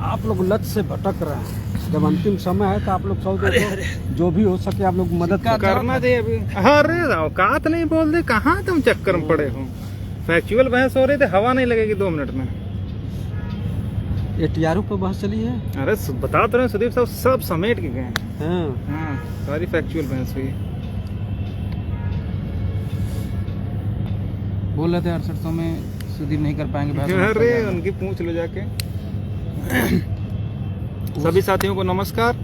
आप लोग लत से भटक रहे हैं। जब अंतिम समय है तो आप लोग सब देखो, जो भी हो सके आप लोग मदद करना चाहिए अभी। अरे औकात नहीं बोल दे, कहाँ तुम चक्कर में पड़े हो। फैक्चुअल बहस हो रही थी, हवा नहीं लगेगी 2 मिनट में। ये टीआरओ पर बहस चली है। अरे बता तो रहे सुदीप साहब, सब समेट के गए। हाँ, सारी फैक्चुअल बहस हुई। बोल रहे थे 6800 में सुदीप नहीं कर पाएंगे। अरे उनकी पूछ लो जाके। सभी साथियों को नमस्कार।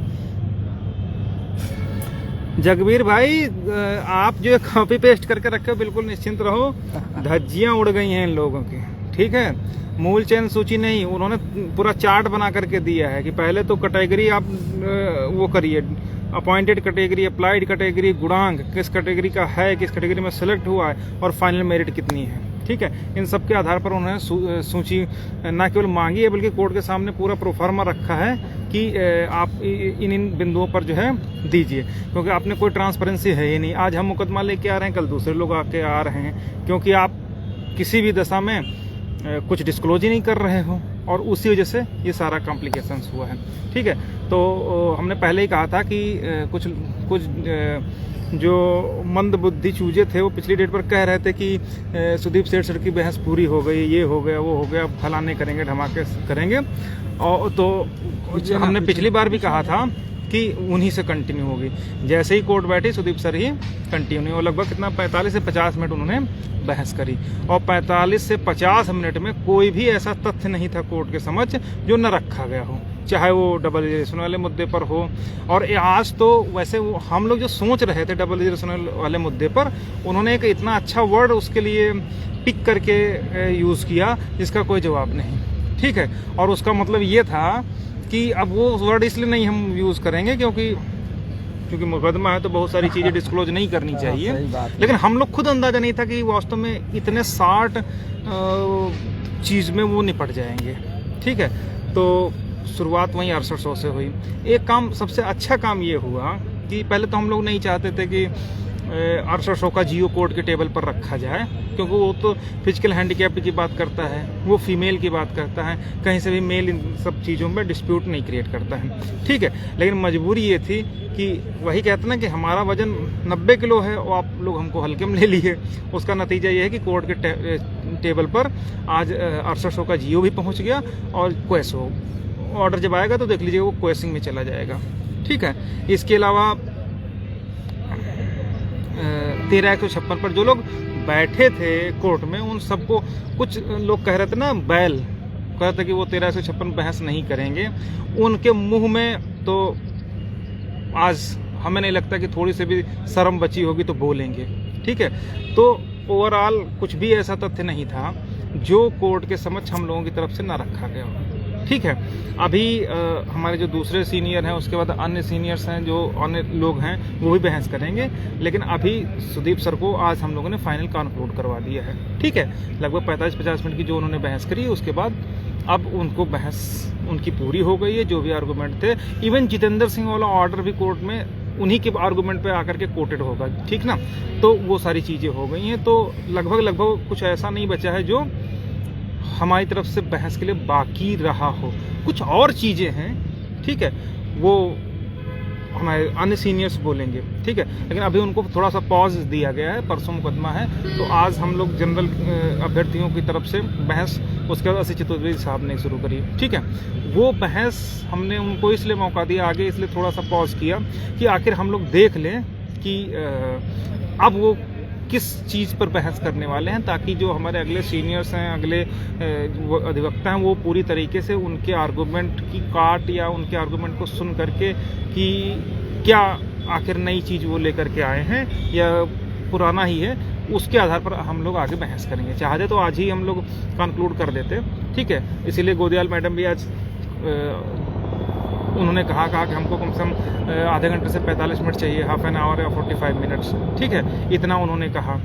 जगबीर भाई, आप जो कॉपी पेस्ट करके रखे हो बिल्कुल निश्चिंत रहो, धज्जियां उड़ गई हैं इन लोगों की। ठीक है, मूल चयन सूची नहीं, उन्होंने पूरा चार्ट बना करके दिया है कि पहले तो कैटेगरी आप वो करिए, अपॉइंटेड कैटेगरी, अप्लाइड कैटेगरी, गुणांक किस कैटेगरी का है, किस कैटेगरी में सेलेक्ट हुआ है और फाइनल मेरिट कितनी है। ठीक है, इन सब के आधार पर उन्होंने सूची न केवल मांगी है बल्कि कोर्ट के सामने पूरा प्रोफार्मा रखा है कि आप इन बिंदुओं पर जो है दीजिए, क्योंकि आपने कोई ट्रांसपेरेंसी है ही नहीं। आज हम मुकदमा लेके आ रहे हैं, कल दूसरे लोग आके आ रहे हैं, क्योंकि आप किसी भी दशा में कुछ डिस्क्लोज ही नहीं कर रहे हो और उसी वजह से ये सारा कॉम्प्लिकेशंस हुआ है। ठीक है, तो हमने पहले ही कहा था कि कुछ जो मंद बुद्धि चूजे थे वो पिछली डेट पर कह रहे थे कि सुदीप सेठ की बहस पूरी हो गई, ये हो गया, वो हो गया, फलाने करेंगे, धमाके करेंगे। और तो हमने पिछली बार भी कहा था कि उन्हीं से कंटिन्यू होगी। जैसे ही कोर्ट बैठी सुदीप सर ही कंटिन्यू, और लगभग कितना 45 से 50 मिनट उन्होंने बहस करी और 45 से 50 मिनट में कोई भी ऐसा तथ्य नहीं था कोर्ट के समक्ष जो न रखा गया हो, चाहे वो डबल रिजर्वेशन वाले मुद्दे पर हो। और आज तो वैसे हम लोग जो सोच रहे थे डबल रिजर्वेशन वाले मुद्दे पर, उन्होंने एक इतना अच्छा वर्ड उसके लिए पिक करके यूज़ किया जिसका कोई जवाब नहीं। ठीक है, और उसका मतलब ये था कि अब वो वर्ड इसलिए नहीं हम यूज़ करेंगे क्योंकि मुकदमा है तो बहुत सारी चीज़ें डिस्क्लोज नहीं करनी चाहिए, लेकिन हम लोग खुद अंदाजा नहीं था कि वास्तव में इतने 60 चीज़ में वो निपट जाएंगे। ठीक है, तो शुरुआत वहीं 6800 से हुई। एक काम, सबसे अच्छा काम ये हुआ कि पहले तो हम लोग नहीं चाहते थे कि 6800 का जियो कोड के टेबल पर रखा जाए, क्योंकि वो तो फिजिकल हैंडीकैप की बात करता है, वो फीमेल की बात करता है, कहीं से भी मेल इन सब चीज़ों में डिस्प्यूट नहीं क्रिएट करता है। ठीक है, लेकिन मजबूरी ये थी कि वही कहते ना कि हमारा वजन 90 किलो है और आप लोग हमको हल्के में ले लिए। उसका नतीजा ये है कि कोर्ट के टेबल पर आज 6800 का जियो भी पहुँच गया और क्वेसो ऑर्डर जब आएगा तो देख लीजिए वो क्वेसिंग में चला जाएगा। ठीक है, इसके अलावा 13/156 पर जो लोग बैठे थे कोर्ट में, उन सबको कुछ लोग कह रहे थे ना, बैल कहते कि वो 13/156 बहस नहीं करेंगे, उनके मुंह में तो आज हमें नहीं लगता कि थोड़ी सी भी शर्म बची होगी तो बोलेंगे। ठीक है, तो ओवरऑल कुछ भी ऐसा तथ्य नहीं था जो कोर्ट के समक्ष हम लोगों की तरफ से ना रखा गया हो। ठीक है, अभी हमारे जो दूसरे सीनियर हैं, उसके बाद अन्य सीनियर्स हैं, जो अन्य लोग हैं वो भी बहस करेंगे, लेकिन अभी सुदीप सर को आज हम लोगों ने फाइनल कंक्लूड करवा दिया है। ठीक है, लगभग 45-50 मिनट की जो उन्होंने बहस करी, उसके बाद अब उनको बहस उनकी पूरी हो गई है। जो भी आर्गूमेंट थे, इवन जितेंद्र सिंह वाला ऑर्डर भी कोर्ट में उन्हीं के आर्गूमेंट पे आकर के कोटेड होगा। ठीक ना, तो वो सारी चीज़ें हो गई हैं, तो लगभग कुछ ऐसा नहीं बचा है जो हमारी तरफ से बहस के लिए बाकी रहा हो। कुछ और चीज़ें हैं, ठीक है, वो हमारे अन्य सीनियर्स बोलेंगे। ठीक है, लेकिन अभी उनको थोड़ा सा पॉज दिया गया है, परसों मुकदमा है, तो आज हम लोग जनरल अभ्यर्थियों की तरफ से बहस, उसके बाद असित चतुर्वेदी साहब ने शुरू करी। ठीक है, वो बहस हमने उनको इसलिए मौका दिया आगे, इसलिए थोड़ा सा पॉज किया कि आखिर हम लोग देख लें कि अब वो किस चीज़ पर बहस करने वाले हैं, ताकि जो हमारे अगले सीनियर्स हैं, अगले अधिवक्ता हैं, वो पूरी तरीके से उनके आर्गूमेंट की काट या उनके आर्गूमेंट को सुन करके कि क्या आखिर नई चीज़ वो लेकर के आए हैं या पुराना ही है, उसके आधार पर हम लोग आगे बहस करेंगे। चाहते तो आज ही हम लोग कंक्लूड कर देते। ठीक है, इसीलिए गोदियाल मैडम भी आज उन्होंने कहा कि हमको कम से कम आधे घंटे से 45 मिनट चाहिए, हाफ एन आवर या 45 मिनट्स। ठीक है, इतना उन्होंने कहा।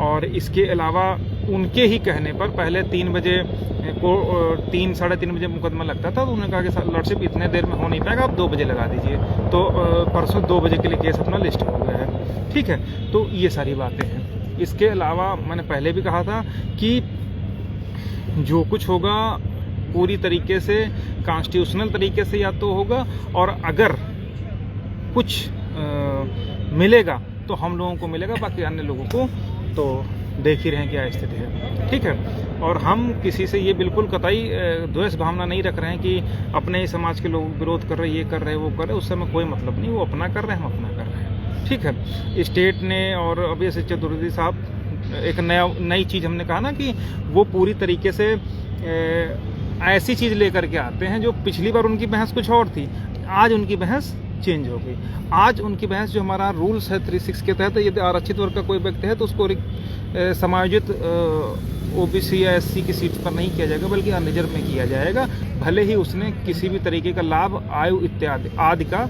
और इसके अलावा उनके ही कहने पर पहले 3 बजे को 3-3:30 बजे मुकदमा लगता था, तो उन्होंने कहा कि लॉर्डशिप इतने देर में हो नहीं पाएगा, आप 2 बजे लगा दीजिए। तो परसों 2 बजे के लिए केस अपना लिस्ट हो गया है। ठीक है, तो ये सारी बातें हैं। इसके अलावा मैंने पहले भी कहा था कि जो कुछ होगा पूरी तरीके से कॉन्स्टिट्यूशनल तरीके से या तो होगा, और अगर कुछ मिलेगा तो हम लोगों को मिलेगा, बाकी अन्य लोगों को तो देख ही रहे हैं क्या स्थिति है। ठीक है, और हम किसी से ये बिल्कुल कतई द्वेष भावना नहीं रख रहे हैं कि अपने ही समाज के लोग विरोध कर रहे, ये कर रहे, वो कर रहे, उससे हमें कोई मतलब नहीं। वो अपना कर रहे हैं, हम अपना कर रहे हैं। ठीक है, स्टेट ने और अभी ऐसे चतुर्वेदी साहब एक नई चीज़ हमने कहा ना कि वो पूरी तरीके से ऐसी चीज़ लेकर के आते हैं जो पिछली बार उनकी बहस कुछ और थी, आज उनकी बहस चेंज हो गई। आज उनकी बहस जो हमारा रूल्स है 36 के तहत, यदि आरक्षित वर्ग का कोई व्यक्ति है तो उसको समायोजित ओबीसी या एससी की सीट पर नहीं किया जाएगा, बल्कि अनरिजर्व में किया जाएगा, भले ही उसने किसी भी तरीके का लाभ, आयु इत्यादि आदि का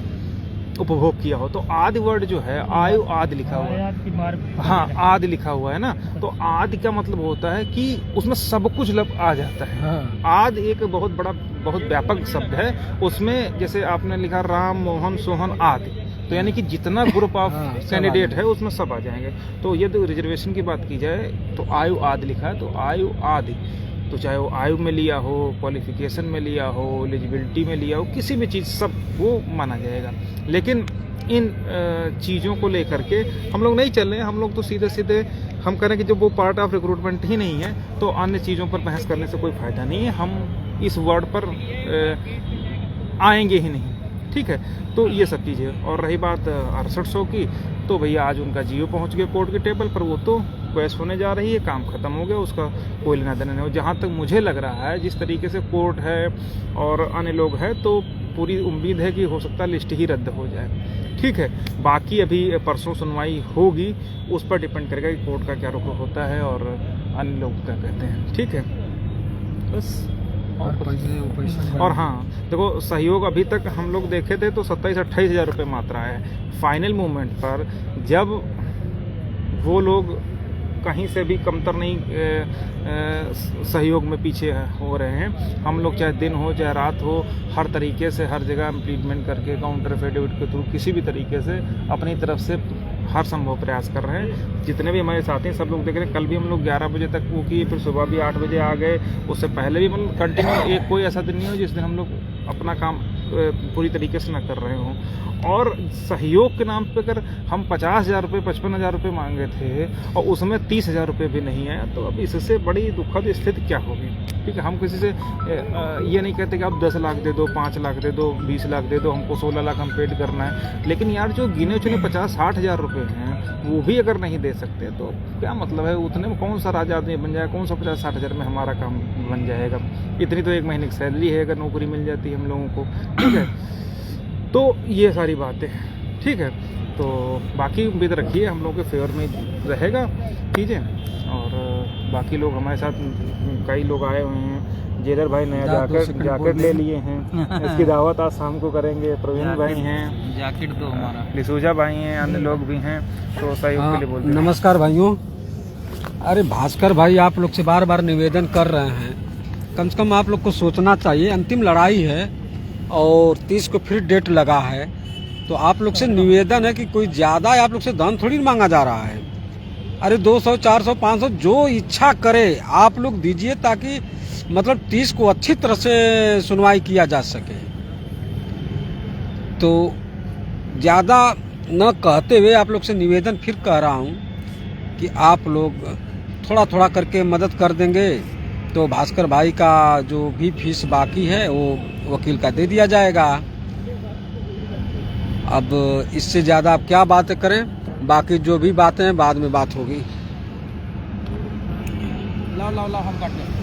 उपभोग किया हो। तो आदि वर्ड जो है, आयु आदि लिखा हुआ है, हाँ आदि लिखा हुआ है ना, तो आदि का मतलब होता है कि उसमें सब कुछ आ जाता है। हाँ। आदि एक बहुत बड़ा, बहुत व्यापक शब्द है। उसमें जैसे आपने लिखा राम मोहन सोहन आदि, तो यानी कि जितना ग्रुप ऑफ कैंडिडेट है उसमें सब आ जाएंगे। तो यदि रिजर्वेशन की बात की जाए तो आयु आदि लिखा है, तो आयु आदि, तो चाहे वो आयु में लिया हो, क्वालिफिकेशन में लिया हो, एलिजिबिलिटी में लिया हो, किसी भी चीज़ सब वो माना जाएगा। लेकिन इन चीज़ों को लेकर के हम लोग नहीं चल रहे हैं। हम लोग तो सीधे सीधे हम करें कि जब वो पार्ट ऑफ रिक्रूटमेंट ही नहीं है तो अन्य चीज़ों पर बहस करने से कोई फ़ायदा नहीं है। हम इस वर्ड पर आएंगे ही नहीं। ठीक है, तो ये सब चीज़ें। और रही बात 6800 की, तो भैया आज उनका जीओ पहुंच गया कोर्ट के टेबल पर, वो तो बहस होने जा रही है, काम खत्म हो गया, उसका कोई लेना देना नहीं हो। जहाँ तक मुझे लग रहा है, जिस तरीके से कोर्ट है और अन्य लोग हैं, तो पूरी उम्मीद है कि हो सकता है लिस्ट ही रद्द हो जाए। ठीक है, बाकी अभी परसों सुनवाई होगी, उस पर डिपेंड करेगा कि कोर्ट का क्या रुख होता है और अन्य लोग क्या कहते हैं। ठीक है, बस। और हाँ देखो, सहयोग अभी तक हम लोग देखे थे तो 27-28 हज़ार रुपये मात्रा है। फाइनल मूवमेंट पर जब वो लोग कहीं से भी कमतर नहीं सहयोग में पीछे हो रहे हैं, हम लोग चाहे दिन हो चाहे रात हो, हर तरीके से हर जगह इम्प्लीमेंट करके काउंटर एफिडेविट के थ्रू किसी भी तरीके से अपनी तरफ से हर संभव प्रयास कर रहे हैं। जितने भी हमारे साथी हैं सब लोग देख रहे हैं। कल भी हम लोग 11 बजे तक वो किए, फिर सुबह भी 8 बजे आ गए। उससे पहले भी मतलब कंटिन्यू एक कोई ऐसा दिन नहीं हो जिस दिन हम लोग अपना काम पूरी तरीके से ना कर रहे हों। और सहयोग के नाम पे अगर हम 50,000 रुपये 55,000 रुपये मांगे थे और उसमें 30,000 रुपये भी नहीं आया, तो अब इससे बड़ी दुखद स्थिति क्या होगी। ठीक है, हम किसी से ये नहीं कहते कि आप 10 लाख दे दो, 5 लाख दे दो, 20 लाख दे दो, हमको 16 लाख हम पेड करना है। लेकिन यार जो गिने चुने 50-60 हज़ार रुपये हैं वो भी अगर नहीं दे सकते तो क्या मतलब है। उतने में कौन सा राजा आदमी बन जाएगा, कौन सा 50-60 हज़ार में हमारा काम बन जाएगा। इतनी तो एक महीने की सैलरी है अगर नौकरी मिल जाती है हम लोगों को। ठीक है, तो ये सारी बातें। ठीक है, तो बाकी उम्मीद रखिए हम लोगों के फेवर में रहेगा चीज़ें। और बाकी लोग हमारे साथ कई लोग आए हुए हैं। जेलर भाई नया जैकेट ले लिए हैं, इसकी दावत आज शाम को करेंगे। प्रवीण भाई हैं, जैकेट दो हमारा, लिसूजा भाई हैं, अन्य लोग भी हैं, तो सहयोग के लिए बोलते हैं। नमस्कार भाइयों। अरे भास्कर भाई, आप लोग से बार बार निवेदन कर रहे हैं, कम से कम आप लोग को सोचना चाहिए। अंतिम लड़ाई है और 30 को फिर डेट लगा है, तो आप लोग से निवेदन है कि कोई ज़्यादा आप लोग से धन थोड़ी मांगा जा रहा है। अरे 200, 400, 500 जो इच्छा करे आप लोग दीजिए, ताकि मतलब 30 को अच्छी तरह से सुनवाई किया जा सके। तो ज़्यादा न कहते हुए आप लोग से निवेदन फिर कह रहा हूँ कि आप लोग थोड़ा थोड़ा करके मदद कर देंगे तो भास्कर भाई का जो भी फीस बाकी है वो वकील का दे दिया जाएगा। अब इससे ज़्यादा आप क्या बातें करें, बाकी जो भी बातें हैं बाद में बात होगी। लाओ हम काट लें।